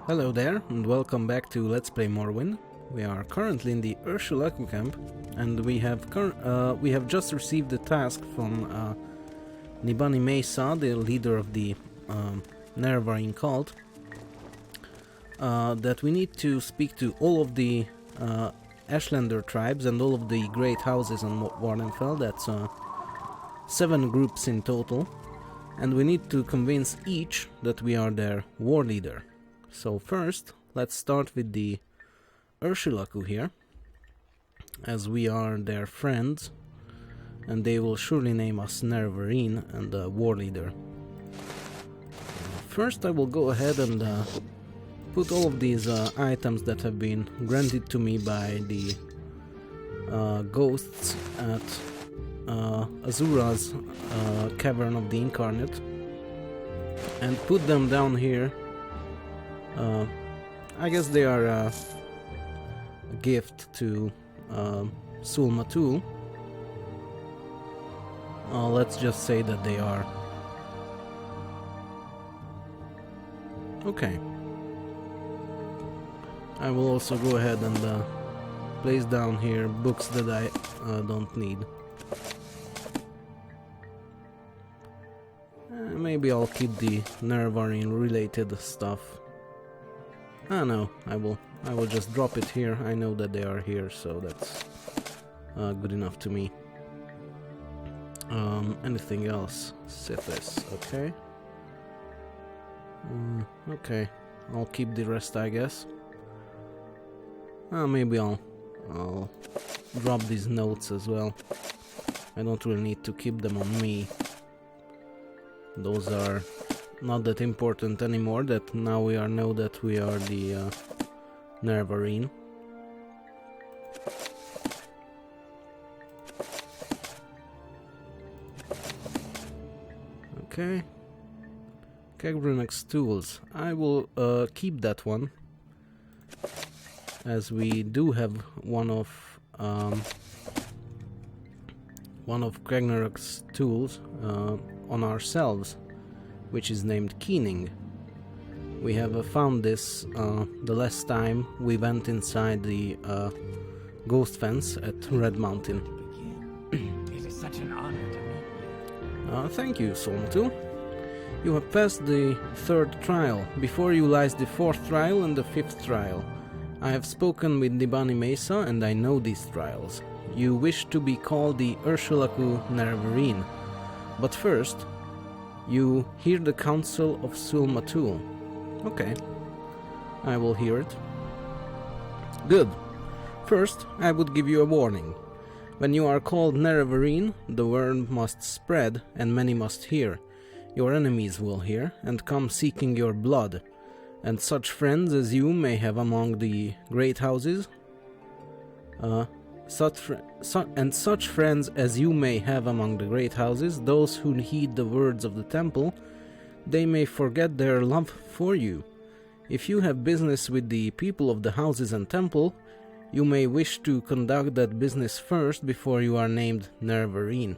Hello there, and welcome back to Let's Play Morrowind. We are currently in the Urshulaku camp, and we have just received the task from Nibani Mesa, the leader of the Nerevarine cult, that we need to speak to all of the Ashlander tribes and all of the great houses on Wardenfell. That's 7 groups in total, and we need to convince each that we are their war leader. So first, let's start with the Urshulaku here, as we are their friends, and they will surely name us Nerevarine and the war leader. First, I will go ahead and put all of these items that have been granted to me by the ghosts at Azura's Cavern of the Incarnate, and put them down here. I guess they are a gift to Sul-Matul. Let's just say that they are. Okay. I will also go ahead and place down here books that I don't need. Maybe I'll keep the Nerevarine related stuff. No, I will just drop it here. I know that they are here, so that's good enough to me. Anything else? Syphilis, okay. Okay, I'll keep the rest, I guess. Maybe I'll drop these notes as well. I don't really need to keep them on me. Those are not that important anymore, that now we know that we are the Nerevarine. Okay. Kegbrunek's tools. I will keep that one, as we do have one of Kragnarok's tools on ourselves, which is named Keening. We have found this the last time we went inside the ghost fence at Red Mountain. It is such an honor to meet. Thank you, Sul-Matul. You have passed the 3rd trial. Before you lies the 4th trial and the 5th trial. I have spoken with Nibani Mesa, and I know these trials. You wish to be called the Urshulaku Nerevarine. But first, you hear the counsel of Sul-Matul. Okay, I will hear it. Good. First, I would give you a warning. When you are called Nerevarine, the word must spread, and many must hear. Your enemies will hear, and come seeking your blood, and such friends as you may have among the great houses. Such friends as you may have among the great houses, those who heed the words of the temple, they may forget their love for you. If you have business with the people of the houses and temple, you may wish to conduct that business first before you are named Nerevarine.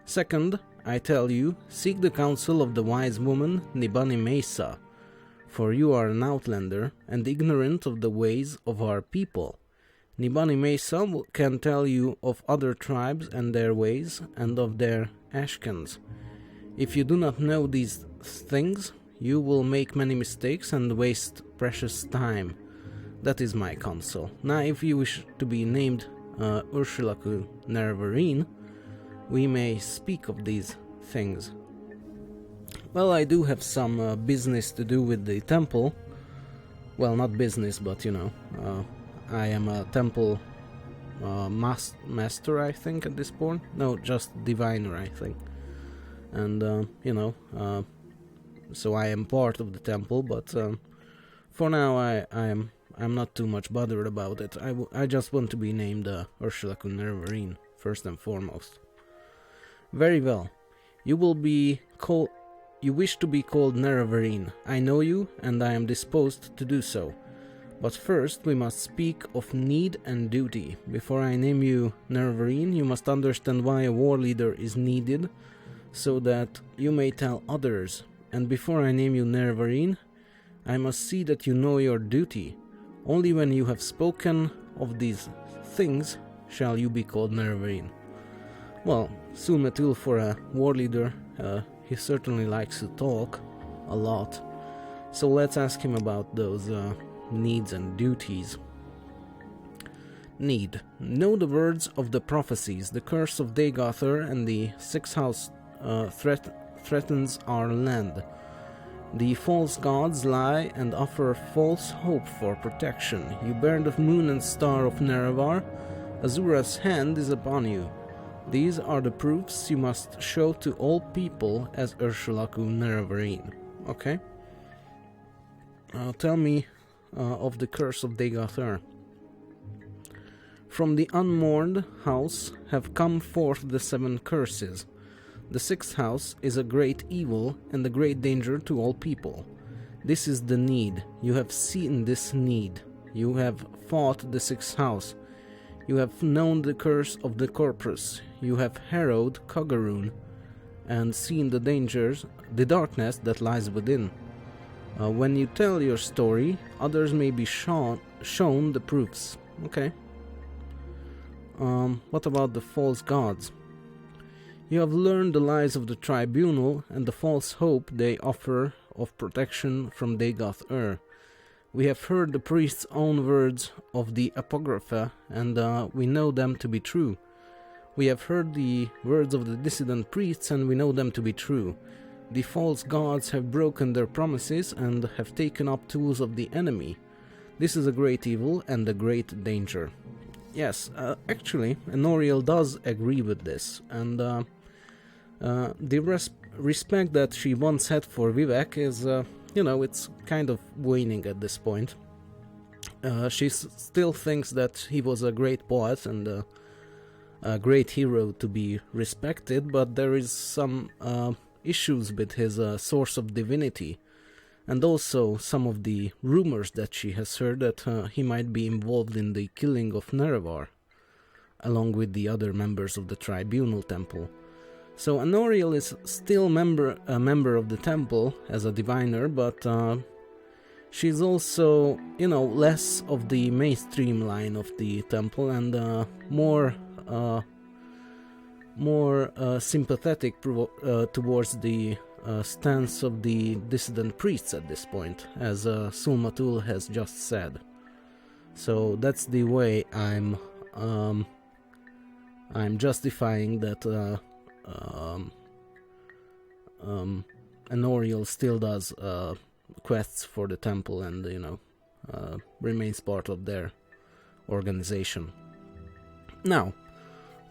Second, I tell you, seek the counsel of the wise woman Nibani Mesa, for you are an outlander and ignorant of the ways of our people. Nibani Mesa can tell you of other tribes and their ways, and of their Ashkans. If you do not know these things, you will make many mistakes and waste precious time. That is my counsel. Now, if you wish to be named Urshulaku Nerevarine, we may speak of these things. Well, I do have some business to do with the temple. Well, not business, but you know, I am a temple master, I think, at this point. No, just diviner, I think. And, you know, so I am part of the temple, but for now I'm not too much bothered about it. I just want to be named Urshulaku Nerevarine, first and foremost. Very well. You wish to be called Nerevarine. I know you, and I am disposed to do so. But first, we must speak of need and duty. Before I name you Nerevarine, you must understand why a war leader is needed, so that you may tell others. And before I name you Nerevarine, I must see that you know your duty. Only when you have spoken of these things shall you be called Nerevarine. Well, Sul-Matul, for a war leader, he certainly likes to talk a lot. So let's ask him about those needs and duties. Need. Know the words of the prophecies. The curse of Dagothur and the sixth house threatens our land. The false gods lie and offer false hope for protection. You bear the moon and star of Nerevar. Azura's hand is upon you. These are the proofs you must show to all people as Urshulaku Nerevarine. Okay? Tell me of the curse of Dagothur. From the unmourned house have come forth the 7 curses. The 6th house is a great evil and a great danger to all people. This is the need. You have seen this need. You have fought the 6th house. You have known the curse of the Corpus. You have harrowed Kogharoon and seen the dangers, the darkness that lies within. When you tell your story, others may be shown the proofs. Okay. What about the false gods? You have learned the lies of the tribunal and the false hope they offer of protection from Dagoth-Ur. We have heard the priest's own words of the Apocrypha, and we know them to be true. We have heard the words of the dissident priests, and we know them to be true. The false gods have broken their promises and have taken up tools of the enemy. This is a great evil and a great danger. Yes, actually, Enoriel does agree with this, and the respect that she once had for Vivek is, it's kind of waning at this point. She still thinks that he was a great poet and a great hero to be respected, but there is some issues with his source of divinity, and also some of the rumors that she has heard that he might be involved in the killing of Nerevar, along with the other members of the Tribunal Temple. So Enoriel is still a member of the temple as a diviner, but she's also, less of the mainstream line of the temple and more sympathetic towards the stance of the dissident priests at this point, as Sul-Matul has just said. So that's the way I'm justifying that Enoriel still does quests for the temple and remains part of their organization. Now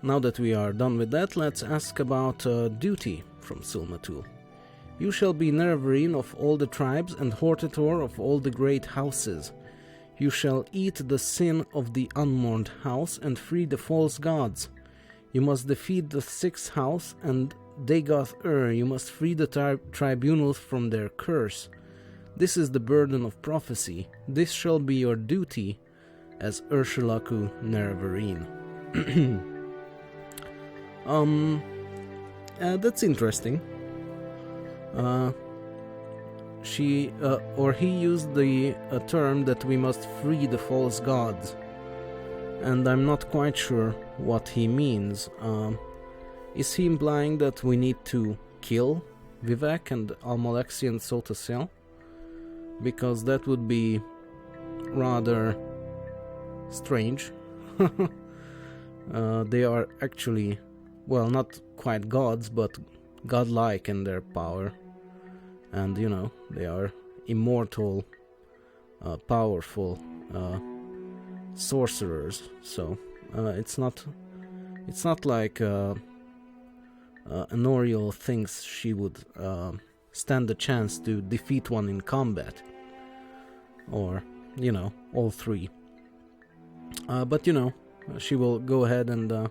that we are done with that, let's ask about duty from Sul-Matul. You shall be Nerevarine of all the tribes and Hortator of all the great houses. You shall eat the sin of the unmourned house and free the false gods. You must defeat the 6th house and Dagoth-Ur. You must free the tribunals from their curse. This is the burden of prophecy. This shall be your duty as Urshulaku Nerevarine. That's interesting. He used the term that we must free the false gods, and I'm not quite sure what he means. Is he implying that we need to kill Vivek and Almalexi and Sotasil? Because that would be rather strange. They are actually, well, not quite gods, but godlike in their power. And, they are immortal, powerful sorcerers. So, it's not like Enoriel thinks she would stand a chance to defeat one in combat. Or, all three. But, she will go ahead and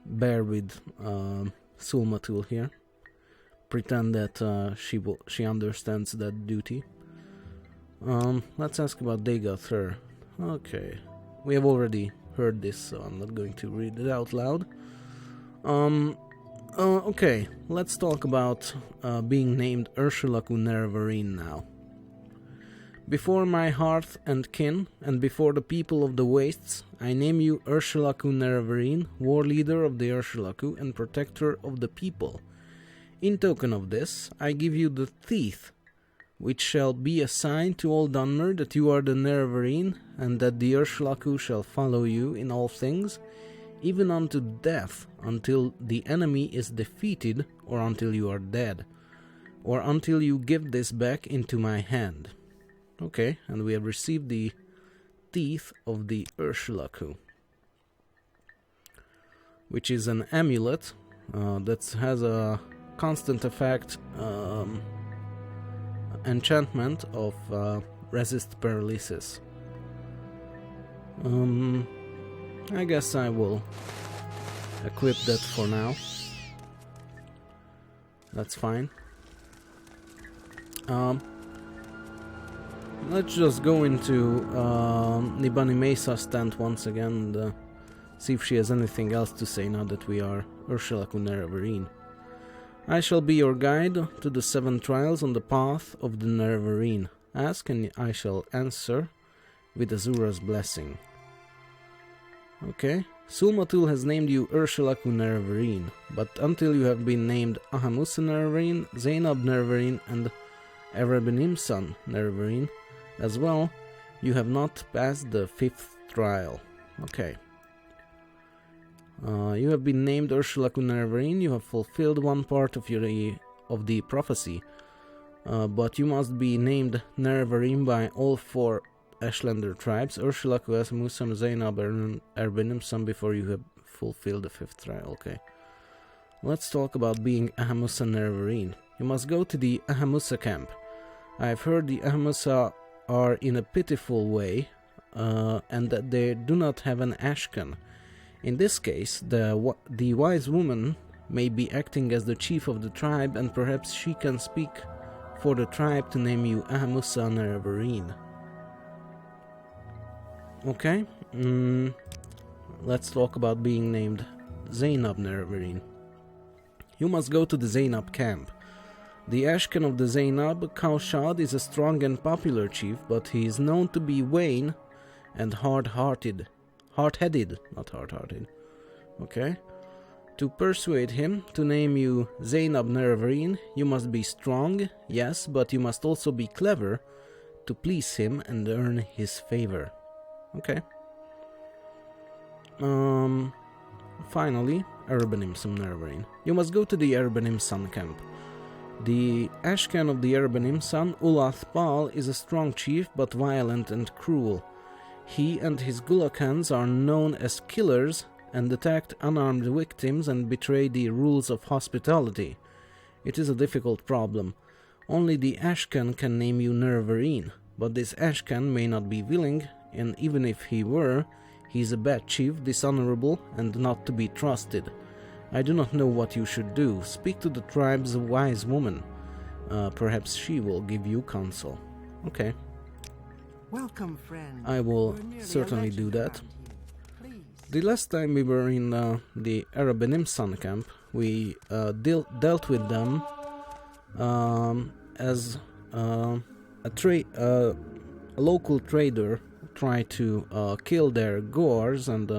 bear with Sul-Matul here. Pretend that she understands that duty. Let's ask about Dagoth-Ur. Okay. We have already heard this, so I'm not going to read it out loud. Okay, let's talk about being named Ursulaku Nervarine now. Before my hearth and kin, and before the people of the wastes, I name you Ursulaku Nervarine, war leader of the Ursulaku and protector of the people. In token of this, I give you the teeth, which shall be a sign to all Dunmer that you are the Nervarine, and that the Ursulaku shall follow you in all things, even unto death, until the enemy is defeated, or until you are dead, or until you give this back into my hand. Okay, and we have received the teeth of the Ursulaku, which is an amulet that has a constant effect enchantment of resist paralysis. I guess I will equip that for now. That's fine. Let's just go into Nibani Mesa's tent once again and see if she has anything else to say now that we are Ursulaku Nervarine. I shall be your guide to the 7 trials on the path of the Nervarine. Ask and I shall answer with Azura's blessing. Okay. Sulmatul has named you Ursulaku Nervarine, but until you have been named Ahamusa Nervarine, Zainab Nervarine, and Erebenimsan Nervarine as well, you have not passed the 5th trial. Okay. You have been named Ursulaku Nervarine. You have fulfilled one part of the prophecy, but you must be named Nervarine by all 4 Ashlander tribes, Ursulaku, Asamusam, Zainab, and Erebenimsan, before you have fulfilled the 5th trial. Okay. Let's talk about being Ahamusa Nervarine. You must go to the Ahamusa camp. I have heard the Ahamusa are in a pitiful way, and that they do not have an Ashcan. In this case, the wise woman may be acting as the chief of the tribe, and perhaps she can speak for the tribe to name you Ahamusa Nervarine. Okay, let's talk about being named Zainab Nervarine. You must go to the Zainab camp. The Ashcan of the Zainab, Kaushad, is a strong and popular chief, but he is known to be vain and hard-headed, not hard-hearted. Okay? To persuade him to name you Zainab Nervarine, you must be strong, yes, but you must also be clever to please him and earn his favor. Okay. Finally, Erebenimsan Nervarine. You must go to the Erebenimsan camp. The Ashcan of the Erebenimsan, Ulath Pal, is a strong chief but violent and cruel. He and his Gulakans are known as killers and attacked unarmed victims and betray the rules of hospitality. It is a difficult problem. Only the Ashcan can name you Nervarine, but this Ashcan may not be willing, and even if he were, he is a bad chief, dishonorable, and not to be trusted. I do not know what you should do. Speak to the tribe's wise woman. Perhaps she will give you counsel. Okay. Welcome, friend. I will certainly do that. The last time we were in the Erebenimsan camp, we dealt with them as a local trader tried to kill their Goars and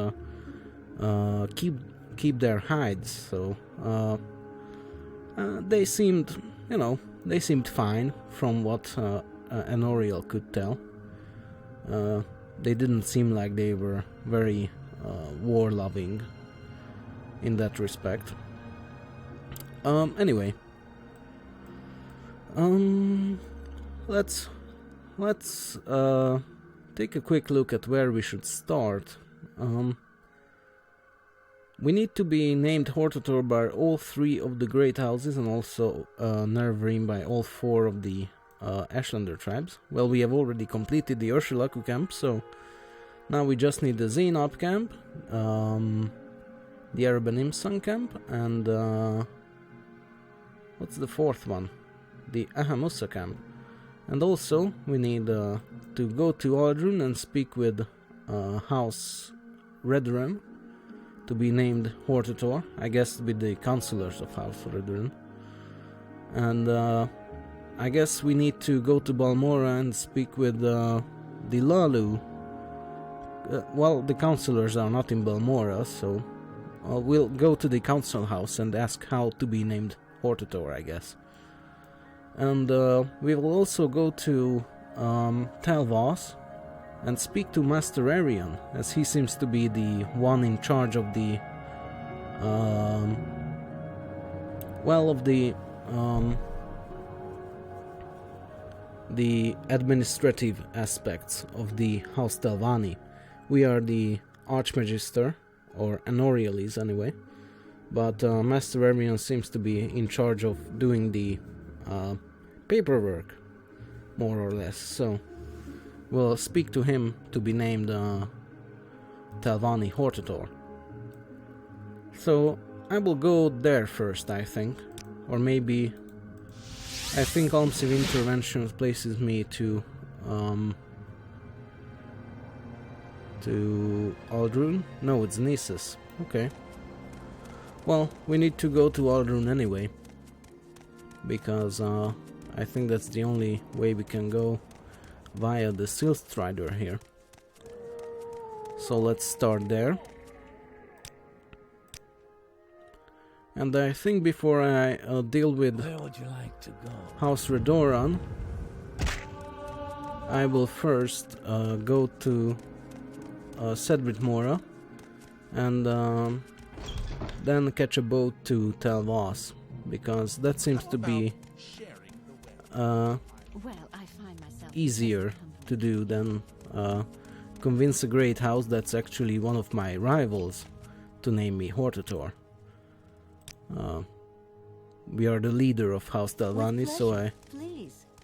keep their hides. So they seemed, they seemed fine from what Enoriel could tell. They didn't seem like they were very war-loving in that respect. Anyway, let's take a quick look at where we should start. We need to be named Hortator by all 3 of the great houses, and also Nervarine by all 4 of the Ashlander tribes. Well, we have already completed the Ursulaku camp, so now we just need the Zainab camp, the Erebenimsan camp, and what's the 4th one? The Ahamusa camp. And also we need to go to Audrun and speak with House Redrum to be named Hortator, I guess with the councillors of House Redrin. And I guess we need to go to Balmora and speak with the Lalu. Well, the councillors are not in Balmora, so we'll go to the council house and ask how to be named Hortator, I guess. And we will also go to Talvas and speak to Master Arian, as he seems to be the one in charge of the the administrative aspects of the House Telvanni. We are the Archmagister, or Anoriales anyway, but Master Arian seems to be in charge of doing the paperwork, more or less, so we'll speak to him to be named Telvanni Hortator. So I will go there first, I think, or maybe I think Almsiv Intervention places me to Aldrun? No, it's Nisus. Okay. Well, we need to go to Aldrun anyway, because I think that's the only way we can go via the Silstrider here. So let's start there. And I think before I deal with Where would you like to go? House Redoran, I will first go to Sedrit Mora and then catch a boat to Talvas, because that seems to be easier to do than convince a great house that's actually one of my rivals to name me Hortator. We are the leader of House Telvanni, so I...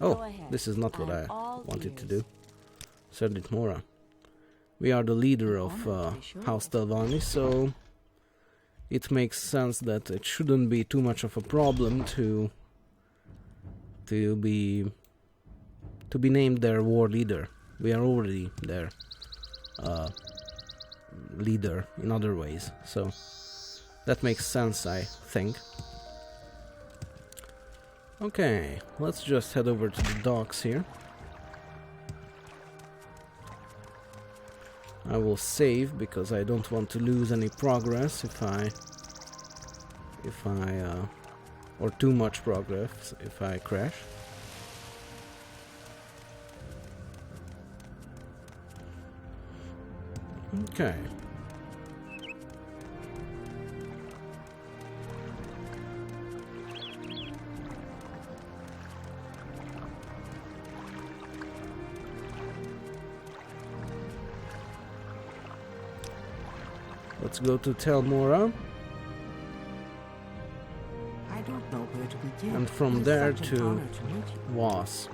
Oh, this is not what I wanted to do. Sedrit Mora. We are the leader of House Telvanni, so it makes sense that it shouldn't be too much of a problem to be named their war leader. We are already their leader in other ways, so that makes sense, I think. Okay, let's just head over to the docks here. I will save because I don't want to lose any progress or too much progress if I crash. Okay. Let's go to Telmora. I don't know where to begin. And from there to Was.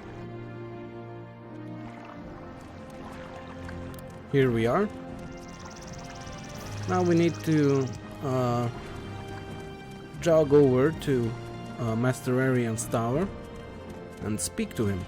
Here we are. Now we need to jog over to Master Arian's tower and speak to him.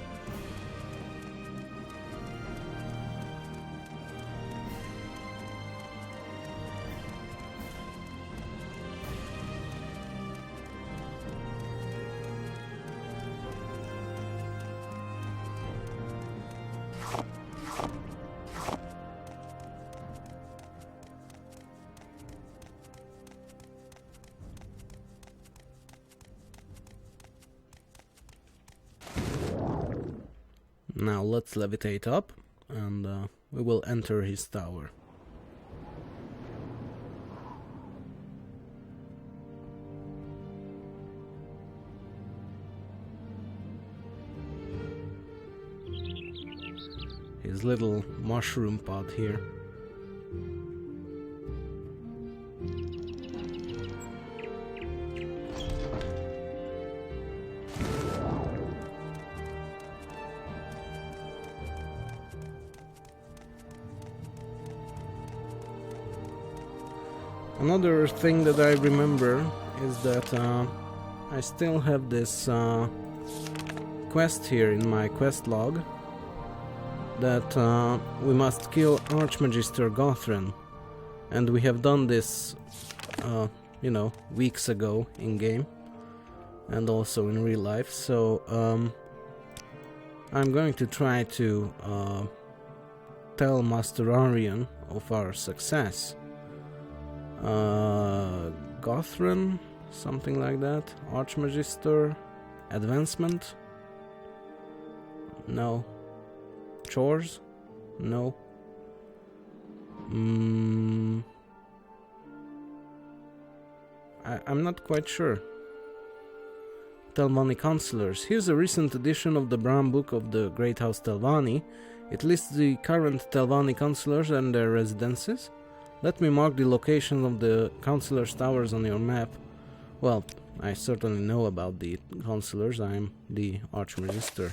Now let's levitate up and we will enter his tower. His little mushroom pod here. Another thing that I remember is that I still have this quest here in my quest log that we must kill Archmagister Gothran And we have done this, you know, weeks ago in game and also in real life. So I'm going to try to tell Master Arian of our success. Gothran, something like that. Archmagister, advancement. No. Chores? No. I'm not quite sure. Telvanni Councillors. Here's a recent edition of the Brown Book of the Great House Telvanni. It lists the current Telvanni Councillors and their residences. Let me mark the location of the Councillors' towers on your map. Well, I certainly know about the Councillors. I'm the Archmagister,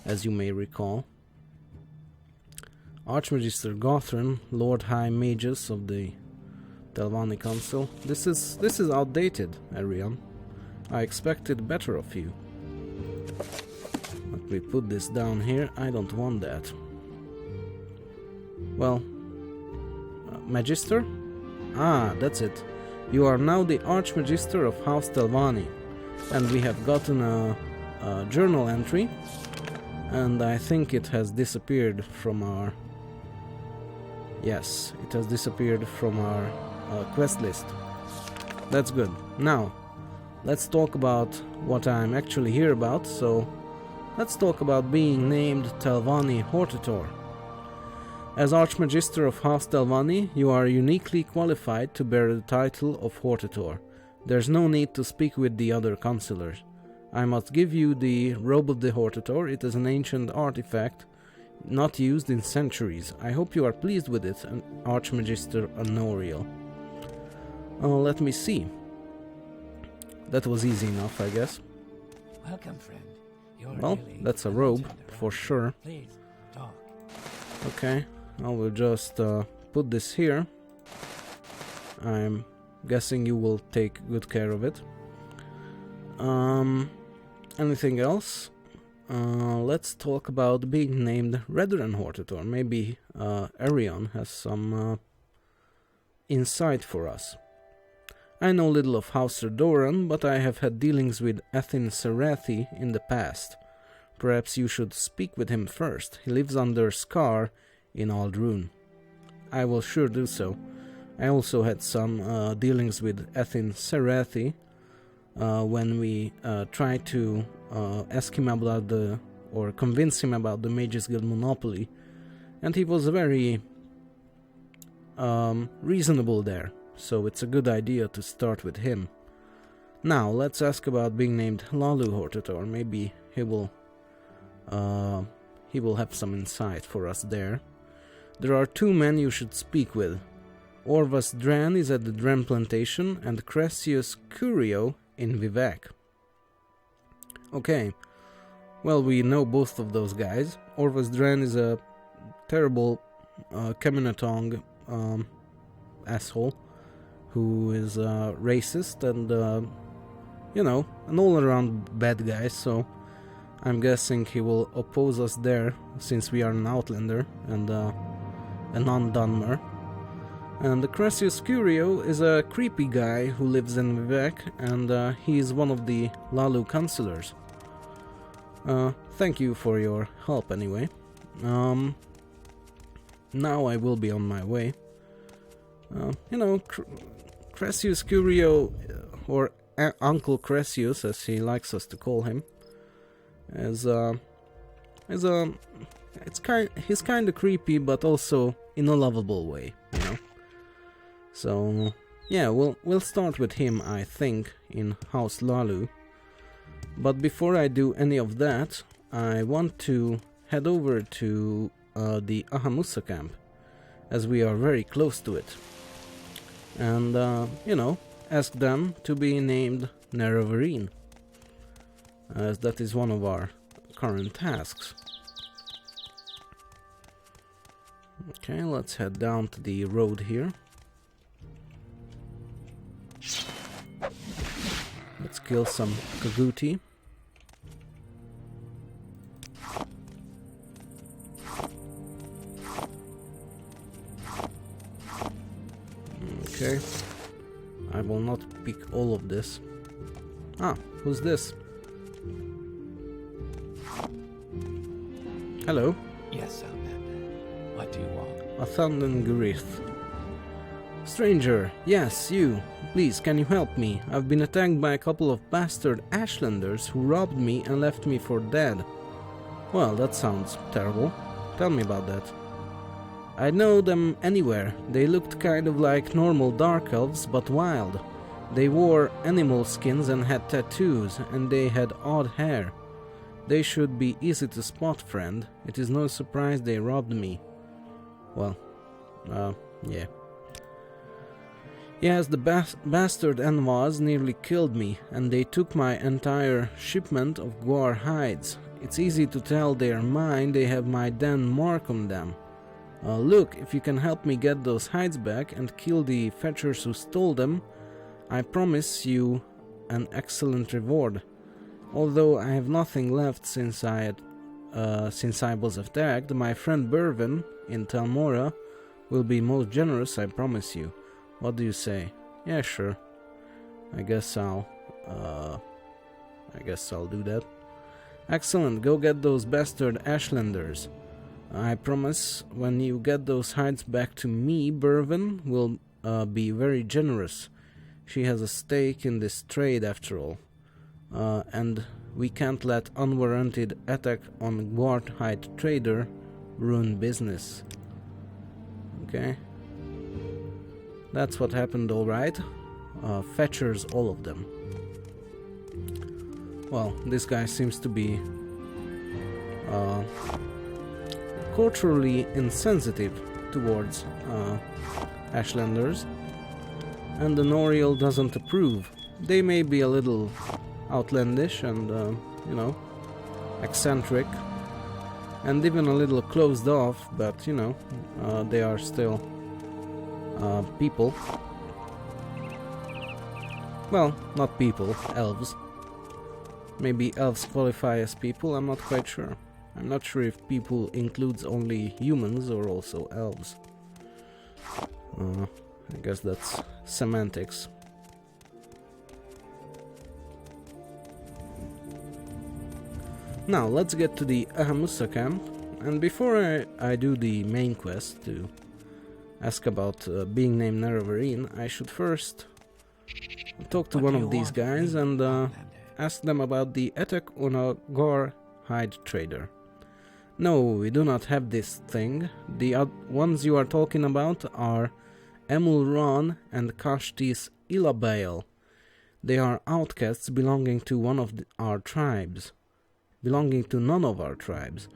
as you may recall. Archmagister Gothran, Lord High Magus of the Telvanni Council. This is outdated, Arian. I expected better of you. Let me put this down here. I don't want that. Well, Magister? Ah, that's it. You are now the Archmagister of House Telvanni. And we have gotten a journal entry. And I think it has disappeared from our... Yes, it has disappeared from our quest list. That's good. Now, let's talk about what I'm actually here about. So, let's talk about being named Telvanni Hortator. As Archmagister of House Telvanni, you are uniquely qualified to bear the title of Hortator. There's no need to speak with the other councillors. I must give you the Robe of the Hortator. It is an ancient artifact, not used in centuries. I hope you are pleased with it, Archmagister Honorial. Let me see. That was easy enough, I guess. Welcome, friend. You're Well, really that's a a robe, legend around for sure. Please, talk. Okay, I will just put this here. I'm guessing you will take good care of it. Anything else? Let's talk about being named Redren Hortator. Maybe Arion has some insight for us. I know little of House Doran, but I have had dealings with Ethin Serathi in the past. Perhaps you should speak with him first. He lives under Scar in Aldrune. I will sure do so. I also had some dealings with Ethin Serathi when we tried to ask him about or convince him about the Mages Guild monopoly, and he was very reasonable there. So it's a good idea to start with him. Now, let's ask about being named Lalu Hortator. Maybe he will have some insight for us there. There are two men you should speak with. Orvas Dran is at the Dran Plantation, and Cressius Curio in Vivek. Okay, well, we know both of those guys. Orvas Dran is a terrible Kemenatong asshole who is racist and, you know, an all-around bad guy, so I'm guessing he will oppose us there, since we are an Outlander and a non-Dunmer. And the Cressius Curio is a creepy guy who lives in Vivek, and he is one of the Lalu councillors. Thank you for your help anyway. Now I will be on my way. You know, Cressius Curio, or Uncle Cressius, as he likes us to call him, he's kind of creepy, but also in a lovable way, you know. So yeah, we'll start with him, I think, in House Lalu. But before I do any of that, I want to head over to the Ahamusa camp, as we are very close to it, and you know, ask them to be named Nerevarine, as that is one of our current tasks. Okay, let's head down to the road here. Let's kill some Kaguti. Okay. I will not pick all of this. Ah, who's this? Hello. Yes, Outlander. What do you want? A Thundengryth. Stranger, yes, you. Please, can you help me? I've been attacked by a couple of bastard Ashlanders who robbed me and left me for dead. Well, that sounds terrible. Tell me about that. I'd know them anywhere. They looked kind of like normal dark elves, but wild. They wore animal skins and had tattoos, and they had odd hair. They should be easy to spot, friend. It is no surprise they robbed me. Well, yeah. Yes, the bastard Envas nearly killed me, and they took my entire shipment of guar hides. It's easy to tell they are mine, they have my den mark on them. Look, if you can help me get those hides back and kill the fetchers who stole them, I promise you an excellent reward. Although I have nothing left since I was attacked, my friend Bervin in Talmora will be most generous, I promise you. What do you say? Yeah, sure. I guess I'll do that. Excellent, go get those bastard Ashlanders. I promise when you get those hides back to me, Bervin will be very generous. She has a stake in this trade after all. And we can't let unwarranted attack on Guardhide trader ruin business. Okay. That's what happened, alright. Fetchers, all of them. Well, this guy seems to be culturally insensitive towards Ashlanders, and the Noriel doesn't approve. They may be a little outlandish and, you know, eccentric, and even a little closed off, but, you know, they are still people. Well, not people, elves. Maybe elves qualify as people, I'm not quite sure. I'm not sure if people includes only humans or also elves. I guess that's semantics. Now, let's get to the Ahamusa camp, and before I do the main quest to ask about being named Nerevarine, I should first talk to one of these guys and ask them about the attack on a Gar hide trader. No, we do not have this thing. The ones you are talking about are Emul Ron and Kashtis Ilabael. They are outcasts belonging to our tribes. Belonging to none of our tribes.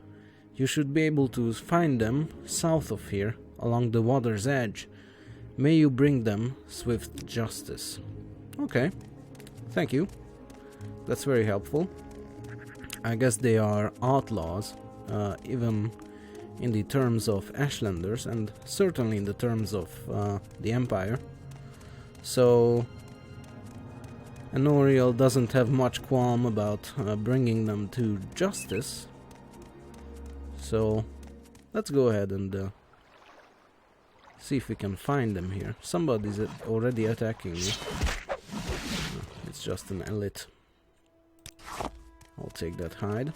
You should be able to find them south of here, along the water's edge. May you bring them swift justice. Okay, thank you. That's very helpful. I guess they are outlaws, even in the terms of Ashlanders, and certainly in the terms of the Empire. So Noriel doesn't have much qualm about bringing them to justice. So let's go ahead and see if we can find them here. Somebody's already attacking me. It's just an elite. I'll take that hide.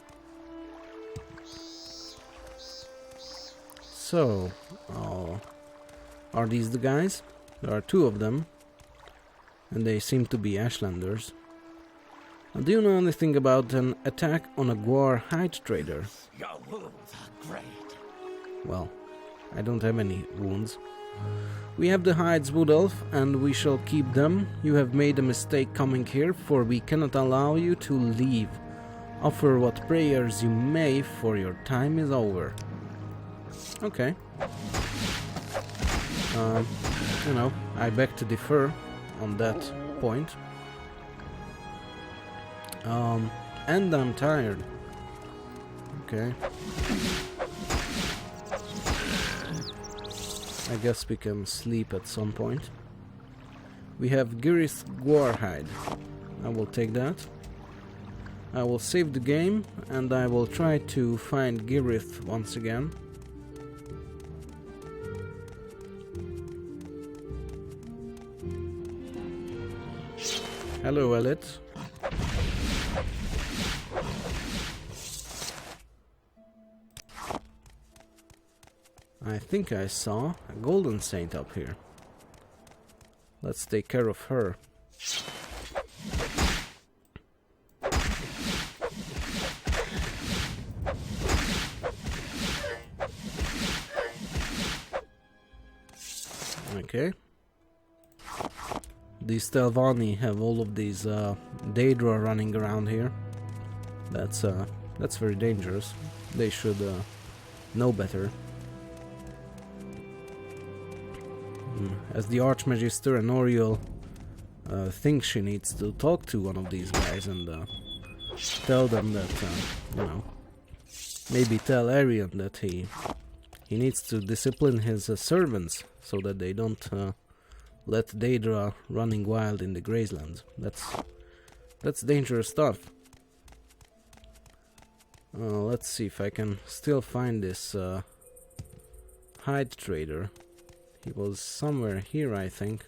So, are these the guys? There are two of them, and they seem to be Ashlanders. Do you know anything about an attack on a Guar hide trader? Your wounds are great. Well, I don't have any wounds. We have the hides, Wood Elf, and we shall keep them. You have made a mistake coming here, for we cannot allow you to leave. Offer what prayers you may, for your time is over. Okay. You know, I beg to differ on that point. And I'm tired. Okay. I guess we can sleep at some point. We have Girith Guarhide. I will take that. I will save the game and I will try to find Girith once again. Hello, Elliot. I think I saw a golden saint up here. Let's take care of her. Okay. These Telvanni have all of these Daedra running around here. That's very dangerous. They should know better. As the Archmagister, Anoriel thinks she needs to talk to one of these guys and tell them that, you know, maybe tell Arian that he needs to discipline his servants so that they don't let Daedra running wild in the Gracelands. That's dangerous stuff. Let's see if I can still find this hide trader. He was somewhere here, I think.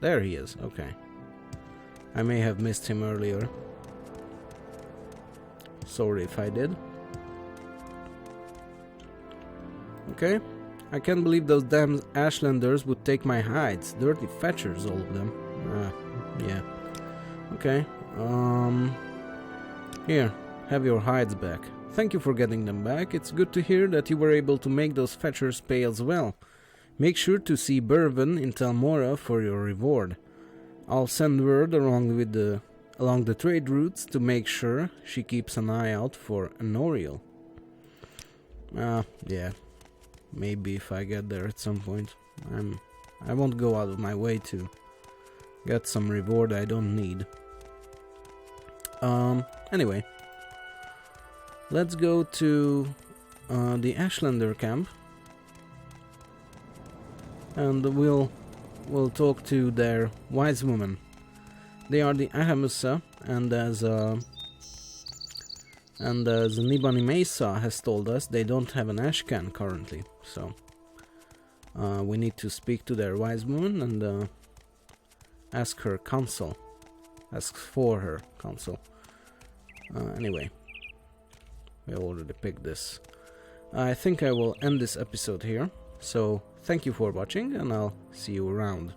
There he is, okay. I may have missed him earlier. Sorry if I did. Okay. I can't believe those damn Ashlanders would take my hides. Dirty fetchers, all of them. Yeah. Okay. Here, have your hides back. Thank you for getting them back. It's good to hear that you were able to make those fetchers pay as well. Make sure to see Bervin in Telmora for your reward. I'll send word along the trade routes to make sure she keeps an eye out for Anoriel. Yeah. Maybe if I get there at some point. I won't go out of my way to get some reward I don't need. Anyway. Let's go to the Ashlander camp. And we'll talk to their wise woman. They are the Ahamusa, and as Nibani Mesa has told us, they don't have an ashcan currently. So we need to speak to their wise woman and ask her counsel. Ask for her counsel. Anyway, we already picked this. I think I will end this episode here. So thank you for watching, and I'll see you around.